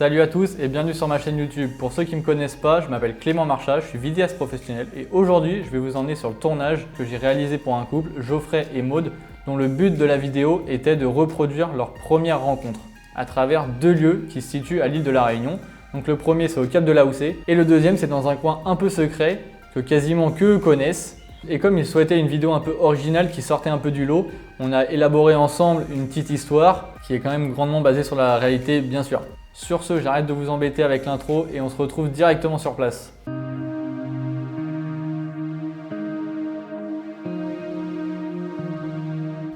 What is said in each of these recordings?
Salut à tous et bienvenue sur ma chaîne YouTube. Pour ceux qui ne me connaissent pas, je m'appelle Clément Marchat, je suis vidéaste professionnel et aujourd'hui je vais vous emmener sur le tournage que j'ai réalisé pour un couple, Geoffrey et Maude, dont le but de la vidéo était de reproduire leur première rencontre à travers deux lieux qui se situent à l'île de la Réunion. Donc le premier c'est au Cap de la Houssaye et le deuxième c'est dans un coin un peu secret que quasiment qu'eux connaissent. Et comme ils souhaitaient une vidéo un peu originale qui sortait un peu du lot, on a élaboré ensemble une petite histoire qui est quand même grandement basée sur la réalité bien sûr. Sur ce, j'arrête de vous embêter avec l'intro et on se retrouve directement sur place.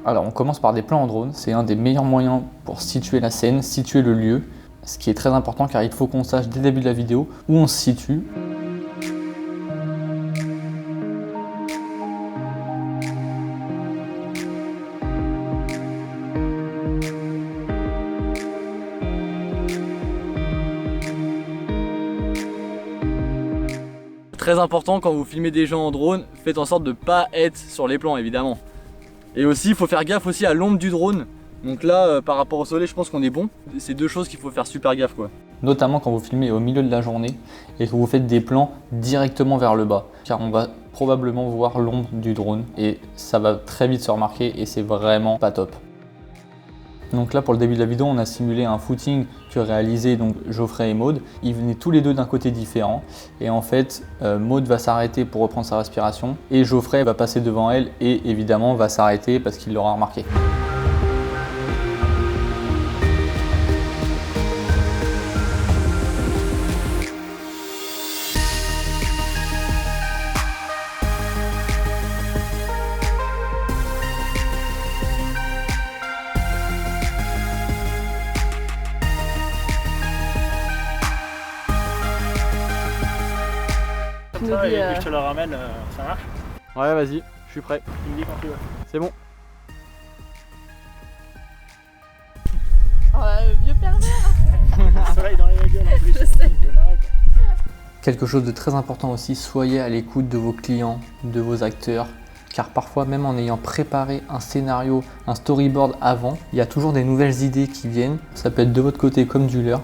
Alors on commence par des plans en drone, c'est un des meilleurs moyens pour situer la scène, situer le lieu, ce qui est très important car il faut qu'on sache dès le début de la vidéo où on se situe. Très important quand vous filmez des gens en drone, faites en sorte de ne pas être sur les plans évidemment. Et aussi il faut faire gaffe aussi à l'ombre du drone. Donc là par rapport au soleil je pense qu'on est bon. C'est deux choses qu'il faut faire super gaffe quoi. Notamment quand vous filmez au milieu de la journée et que vous faites des plans directement vers le bas. Car on va probablement voir l'ombre du drone et ça va très vite se remarquer et c'est vraiment pas top. Donc là pour le début de la vidéo on a simulé un footing que réalisaient donc Geoffrey et Maude. Ils venaient tous les deux d'un côté différent et en fait Maude va s'arrêter pour reprendre sa respiration et Geoffrey va passer devant elle et évidemment va s'arrêter parce qu'il l'aura remarqué. Comme ça, et puis je te le ramène, ça marche? Ouais vas-y, je suis prêt. Tu me dis quand tu veux. C'est bon. Oh vieux pervers. Le soleil dans les gueules en plus. Je sais. Quelque chose de très important aussi, soyez à l'écoute de vos clients, de vos acteurs, car parfois même en ayant préparé un scénario, un storyboard avant, il y a toujours des nouvelles idées qui viennent, ça peut être de votre côté comme du leur.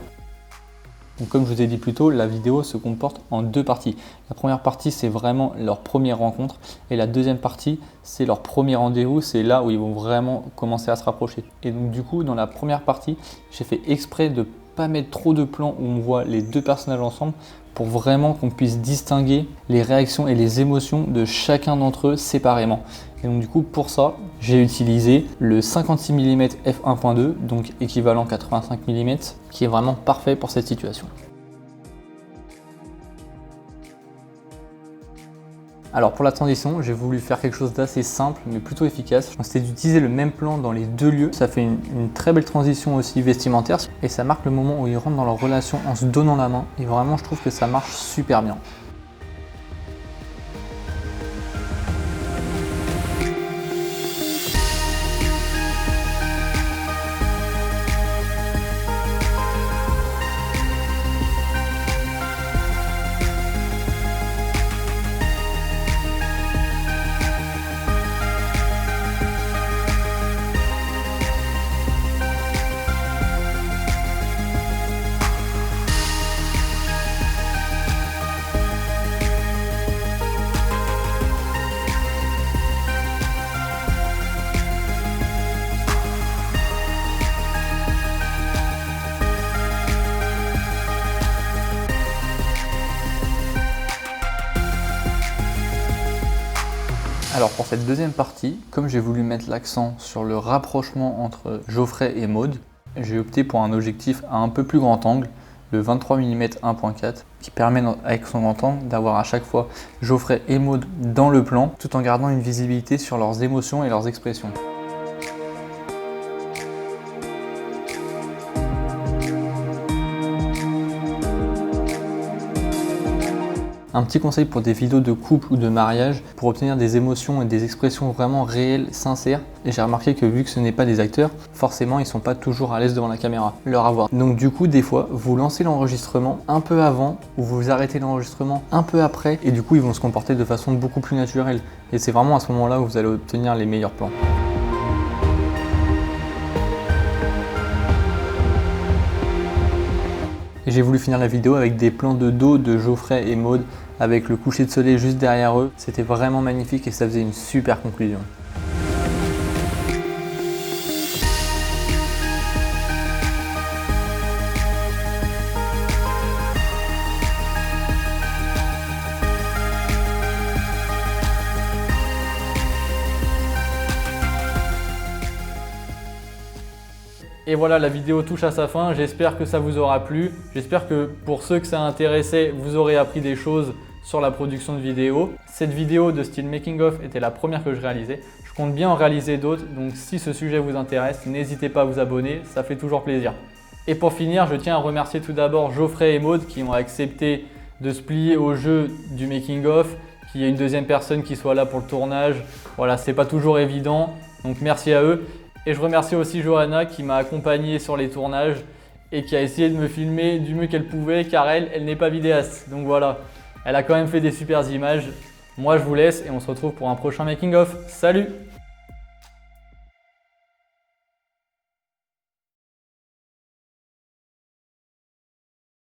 Donc comme je vous ai dit plus tôt, la vidéo se comporte en deux parties. La première partie c'est vraiment leur première rencontre et la deuxième partie c'est leur premier rendez-vous, c'est là où ils vont vraiment commencer à se rapprocher. Et donc du coup dans la première partie, j'ai fait exprès de pas mettre trop de plans où on voit les deux personnages ensemble pour vraiment qu'on puisse distinguer les réactions et les émotions de chacun d'entre eux séparément. Et donc du coup pour ça, j'ai utilisé le 56 mm f1.2, donc équivalent 85 mm, qui est vraiment parfait pour cette situation. Alors pour la transition, j'ai voulu faire quelque chose d'assez simple mais plutôt efficace. C'était d'utiliser le même plan dans les deux lieux. Ça fait une très belle transition aussi vestimentaire et ça marque le moment où ils rentrent dans leur relation en se donnant la main. Et vraiment je trouve que ça marche super bien. Alors pour cette deuxième partie, comme j'ai voulu mettre l'accent sur le rapprochement entre Geoffrey et Maude, j'ai opté pour un objectif à un peu plus grand angle, le 23 mm 1.4, qui permet avec son grand angle d'avoir à chaque fois Geoffrey et Maude dans le plan, tout en gardant une visibilité sur leurs émotions et leurs expressions. Un petit conseil pour des vidéos de couple ou de mariage, pour obtenir des émotions et des expressions vraiment réelles, sincères. Et j'ai remarqué que vu que ce n'est pas des acteurs, forcément ils sont pas toujours à l'aise devant la caméra, leur avoir. Donc du coup des fois, vous lancez l'enregistrement un peu avant ou vous arrêtez l'enregistrement un peu après et du coup ils vont se comporter de façon beaucoup plus naturelle. Et c'est vraiment à ce moment-là où vous allez obtenir les meilleurs plans. Et j'ai voulu finir la vidéo avec des plans de dos de Geoffrey et Maud avec le coucher de soleil juste derrière eux. C'était vraiment magnifique et ça faisait une super conclusion. Et voilà, la vidéo touche à sa fin, j'espère que ça vous aura plu. J'espère que pour ceux que ça a intéressé, vous aurez appris des choses sur la production de vidéos. Cette vidéo de style making of était la première que je réalisais. Je compte bien en réaliser d'autres, donc si ce sujet vous intéresse, n'hésitez pas à vous abonner, ça fait toujours plaisir. Et pour finir, je tiens à remercier tout d'abord Geoffrey et Maud qui ont accepté de se plier au jeu du making of, qu'il y ait une deuxième personne qui soit là pour le tournage. Voilà, c'est pas toujours évident, donc merci à eux. Et je remercie aussi Johanna qui m'a accompagné sur les tournages et qui a essayé de me filmer du mieux qu'elle pouvait car elle n'est pas vidéaste. Donc voilà, elle a quand même fait des super images. Moi je vous laisse et on se retrouve pour un prochain making of. Salut!